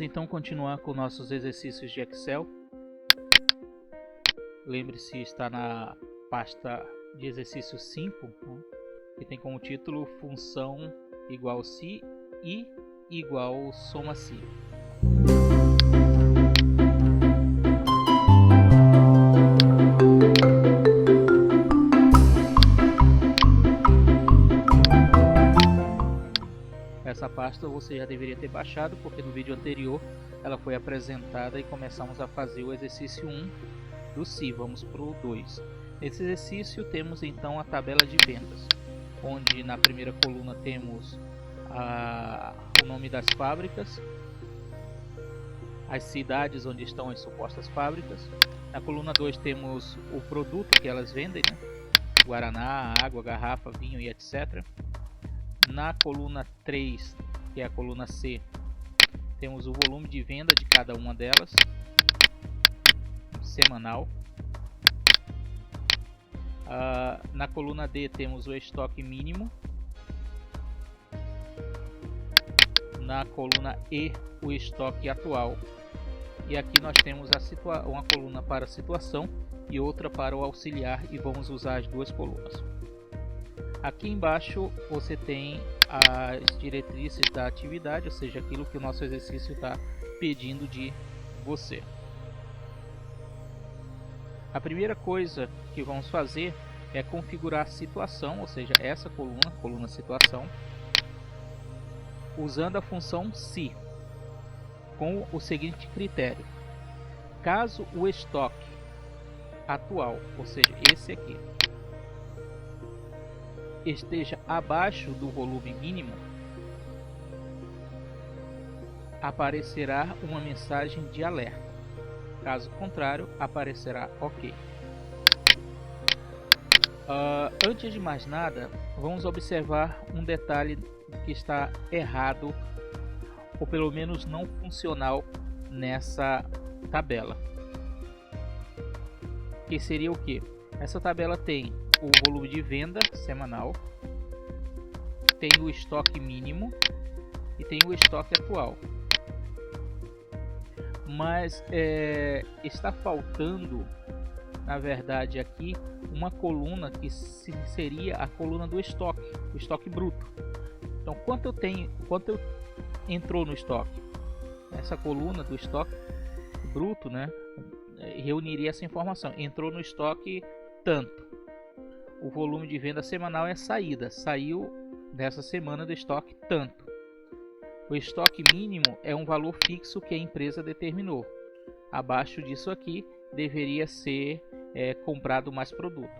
Vamos então continuar com nossos exercícios de Excel. Lembre-se, está na pasta de exercício 5, né, que tem como título função igual se e igual soma se. Essa pasta você já deveria ter baixado, porque no vídeo anterior ela foi apresentada e começamos a fazer o exercício 1 do SI. Vamos para o 2. Nesse exercício temos então a tabela de vendas, onde na primeira coluna temos o nome das fábricas, as cidades onde estão as supostas fábricas. Na coluna 2 temos o produto que elas vendem, né? Guaraná, água, garrafa, vinho e etc. Na coluna 3, que é a coluna C, temos o volume de venda de cada uma delas, semanal. Na coluna D temos o estoque mínimo. Na coluna E, o estoque atual. E aqui nós temos uma coluna para a situação e outra para o auxiliar, e vamos usar as duas colunas. Aqui embaixo você tem as diretrizes da atividade, ou seja, aquilo que o nosso exercício está pedindo de você. A primeira coisa que vamos fazer é configurar a situação, ou seja, essa coluna situação, usando a função se, com o seguinte critério: caso o estoque atual, ou seja, esse aqui, esteja abaixo do volume mínimo, aparecerá uma mensagem de alerta. Caso contrário, aparecerá OK. Antes de mais nada, vamos observar um detalhe que está errado, ou pelo menos não funcional, nessa tabela. Que seria o que? Essa tabela tem o volume de venda semanal, tem o estoque mínimo e tem o estoque atual. Mas está faltando, na verdade, aqui uma coluna que seria a coluna do estoque, o estoque bruto. Então, quanto entrou no estoque? Essa coluna do estoque bruto, né, reuniria essa informação. Entrou no estoque tanto. O volume de venda semanal é saída. Saiu nessa semana do estoque tanto. O estoque mínimo é um valor fixo que a empresa determinou. Abaixo disso aqui deveria ser comprado mais produto.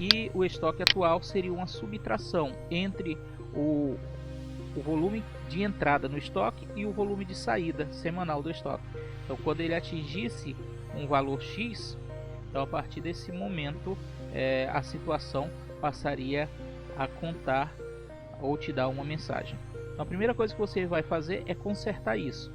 E o estoque atual seria uma subtração entre o volume de entrada no estoque e o volume de saída semanal do estoque. Então, quando ele atingisse um valor X, então a partir desse momento a situação passaria a contar ou te dar uma mensagem. Então, a primeira coisa que você vai fazer é consertar isso.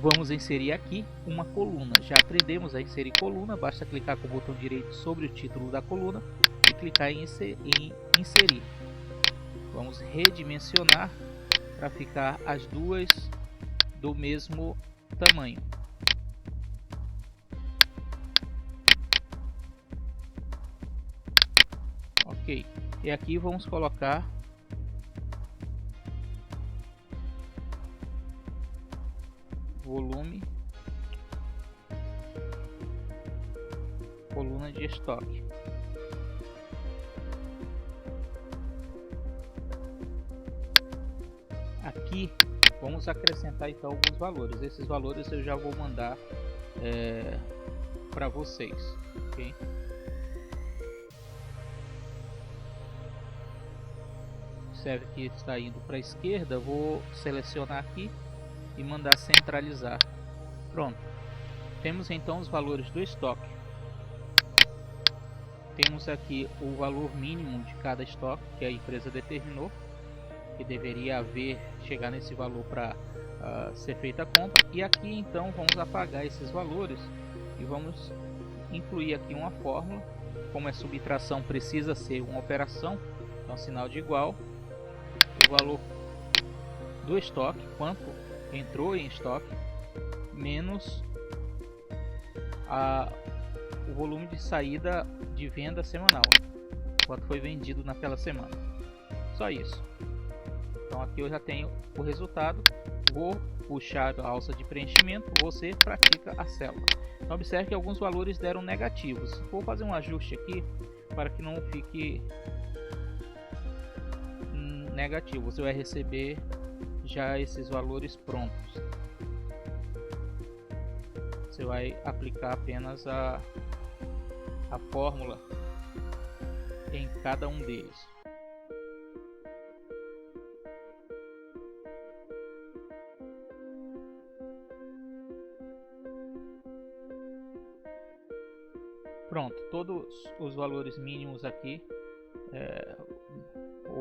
Vamos inserir aqui uma coluna. Já aprendemos a inserir coluna, basta clicar com o botão direito sobre o título da coluna e clicar em inserir. Vamos redimensionar para ficar as duas do mesmo tamanho. Ok, e aqui vamos colocar volume, coluna de estoque. Aqui vamos acrescentar então alguns valores. Esses valores eu já vou mandar para vocês, ok? Observe que está indo para a esquerda. Vou selecionar aqui e mandar centralizar. Pronto. Temos então os valores do estoque. Temos aqui o valor mínimo de cada estoque que a empresa determinou, que deveria chegar nesse valor para ser feita a compra. E aqui então vamos apagar esses valores e vamos incluir aqui uma fórmula. Como é subtração, precisa ser uma operação, então sinal de igual. O valor do estoque, quanto entrou em estoque, menos o volume de saída de venda semanal, quanto foi vendido naquela semana. Só isso. Então aqui eu já tenho o resultado. Vou puxar a alça de preenchimento, você pratica a célula. Então observe que alguns valores deram negativos. Vou fazer um ajuste aqui para que não fique negativo. Você vai receber já esses valores prontos. Você vai aplicar apenas a fórmula em cada um deles. Pronto, todos os valores mínimos aqui,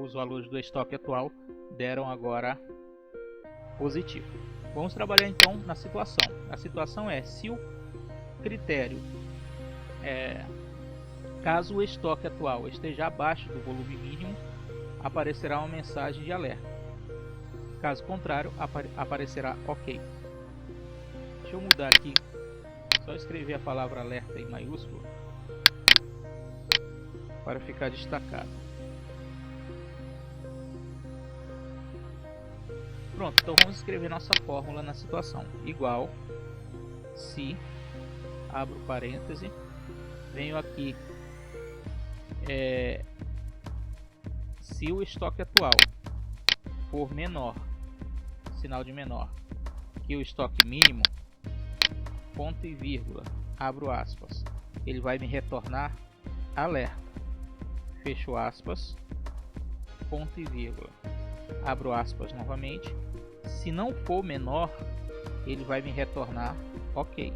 os valores do estoque atual, deram agora positivo. Vamos trabalhar então na situação. A situação é se o critério, caso o estoque atual esteja abaixo do volume mínimo, aparecerá uma mensagem de alerta. Caso contrário, aparecerá OK. Deixa eu mudar aqui, só escrever a palavra alerta em maiúsculo para ficar destacado. Pronto, então vamos escrever nossa fórmula na situação. Igual se, abro parêntese, venho aqui, se o estoque atual for menor, sinal de menor, que o estoque mínimo, ponto e vírgula, abro aspas, ele vai me retornar alerta, fecho aspas, ponto e vírgula, abro aspas novamente. Se não for menor, ele vai me retornar OK.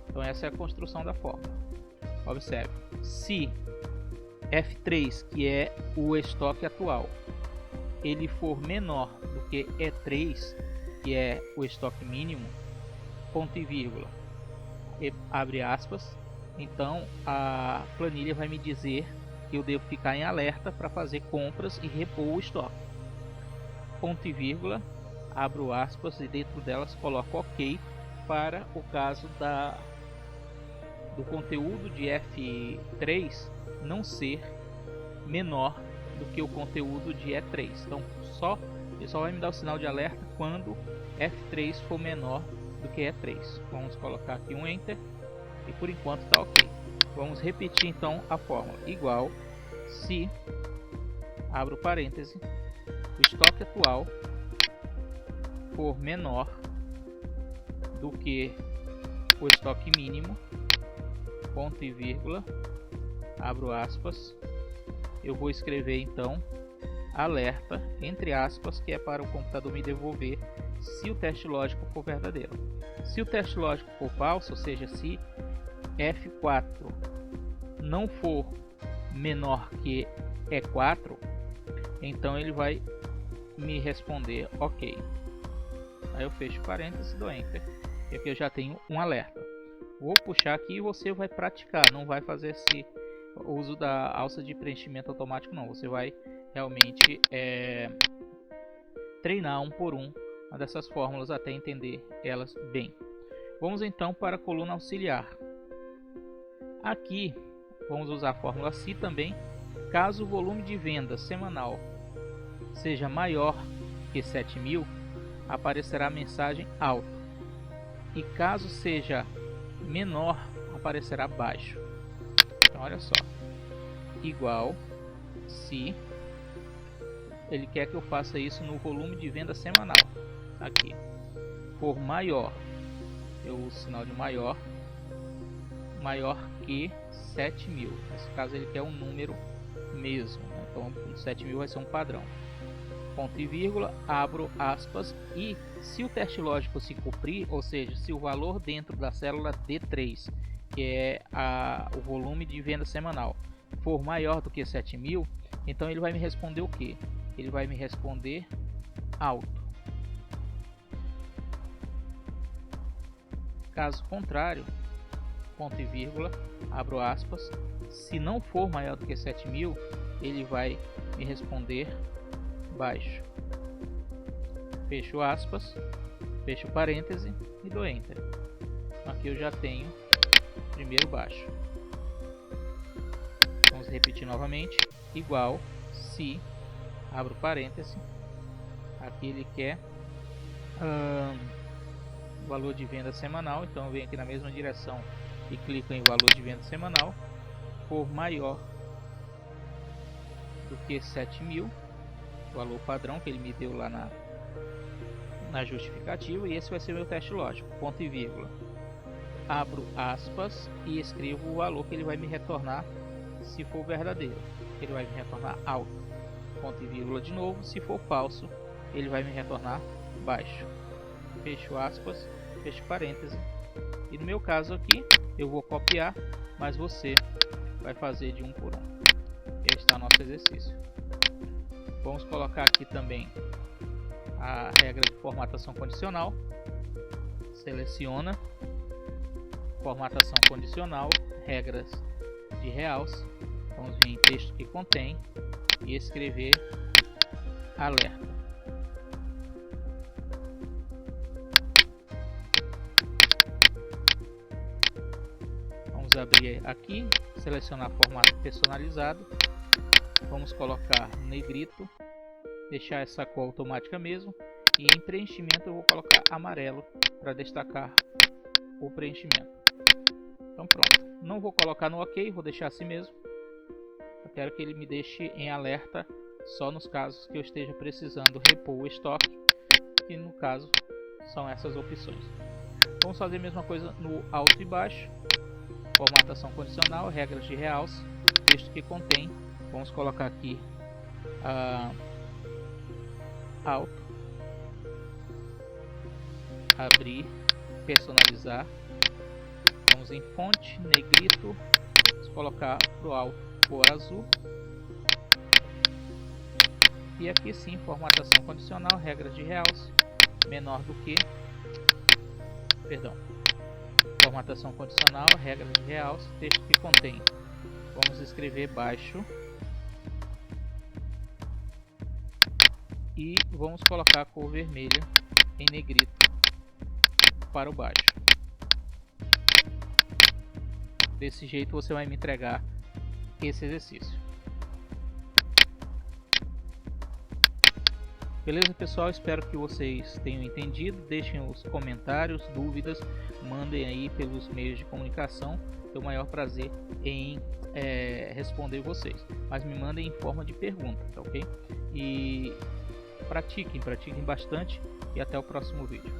Então essa é a construção da fórmula. Observe, se F3, que é o estoque atual, ele for menor do que E3, que é o estoque mínimo, ponto e vírgula, abre aspas, então a planilha vai me dizer que eu devo ficar em alerta para fazer compras e repor o estoque. Ponto e vírgula, abro aspas e dentro delas coloco OK para o caso do conteúdo de F3 não ser menor do que o conteúdo de E3. Então ele só vai me dar o sinal de alerta quando F3 for menor do que E3. Vamos colocar aqui um Enter e por enquanto está OK. Vamos repetir então a fórmula. Igual se, abro parêntese, o estoque atual for menor do que o estoque mínimo, ponto e vírgula, abro aspas, eu vou escrever então alerta, entre aspas, que é para o computador me devolver se o teste lógico for verdadeiro. Se o teste lógico for falso, ou seja, se F4 não for menor que E4, então ele vai me responder OK. Aí eu fecho parênteses e dou Enter. E aqui eu já tenho um alerta. Vou puxar aqui e você vai praticar. Não vai fazer esse uso da alça de preenchimento automático, não. Você vai realmente treinar um por uma dessas fórmulas até entender elas bem. Vamos então para a coluna auxiliar. Aqui vamos usar a fórmula SI também. Caso o volume de venda semanal seja maior que 7.000, aparecerá a mensagem alto. E caso seja menor, aparecerá baixo. Então olha só. Igual se ele quer que eu faça isso no volume de venda semanal. Aqui. For maior, eu uso o sinal de maior que 7.000. Nesse caso ele quer um número mesmo, né? Então 7.000 vai ser um padrão. Ponto e vírgula, abro aspas, e se o teste lógico se cumprir, ou seja, se o valor dentro da célula D3, que é o volume de venda semanal, for maior do que 7.000, então ele vai me responder o que? Ele vai me responder alto. Caso contrário, ponto e vírgula, abro aspas, se não for maior do que 7.000, ele vai me responder baixo. fecho aspas, fecho parêntese e dou enter. Aqui eu já tenho o primeiro baixo. Vamos repetir novamente, igual se, abro parêntese, aqui ele quer valor de venda semanal, então eu venho aqui na mesma direção e clico em valor de venda semanal, for maior do que 7.000, valor padrão que ele me deu lá na justificativa, e esse vai ser meu teste lógico, ponto e vírgula. Abro aspas e escrevo o valor que ele vai me retornar se for verdadeiro, ele vai me retornar alto, ponto e vírgula de novo, se for falso, ele vai me retornar baixo, fecho aspas, fecho parêntese, e no meu caso aqui, eu vou copiar, mas você vai fazer de um por um. Este está o nosso exercício. Vamos colocar aqui também a regra de formatação condicional, seleciona, formatação condicional, regras de realce, vamos vir em texto que contém e escrever alerta. Vamos abrir aqui, selecionar formato personalizado, vamos colocar negrito, deixar essa cor automática mesmo, e em preenchimento eu vou colocar amarelo para destacar o preenchimento. Então pronto, não vou colocar no OK, vou deixar assim mesmo. Eu quero que ele me deixe em alerta só nos casos que eu esteja precisando repor o estoque, que no caso são essas opções. Vamos fazer a mesma coisa no alto e baixo, formatação condicional, regras de realce, texto que contém, vamos colocar aqui alto, abrir, personalizar, vamos em fonte, negrito, vamos colocar para o alto cor azul, e aqui sim, formatação condicional, regras de realce, menor do que, formatação condicional, regras de realce, texto que contém, vamos escrever baixo, e vamos colocar a cor vermelha em negrito para o baixo. Desse jeito você vai me entregar esse exercício. Beleza, pessoal? Espero que vocês tenham entendido. Deixem os comentários, dúvidas, mandem aí pelos meios de comunicação. Tenho o maior prazer em responder vocês, mas me mandem em forma de pergunta, tá ok? E pratiquem bastante, e até o próximo vídeo.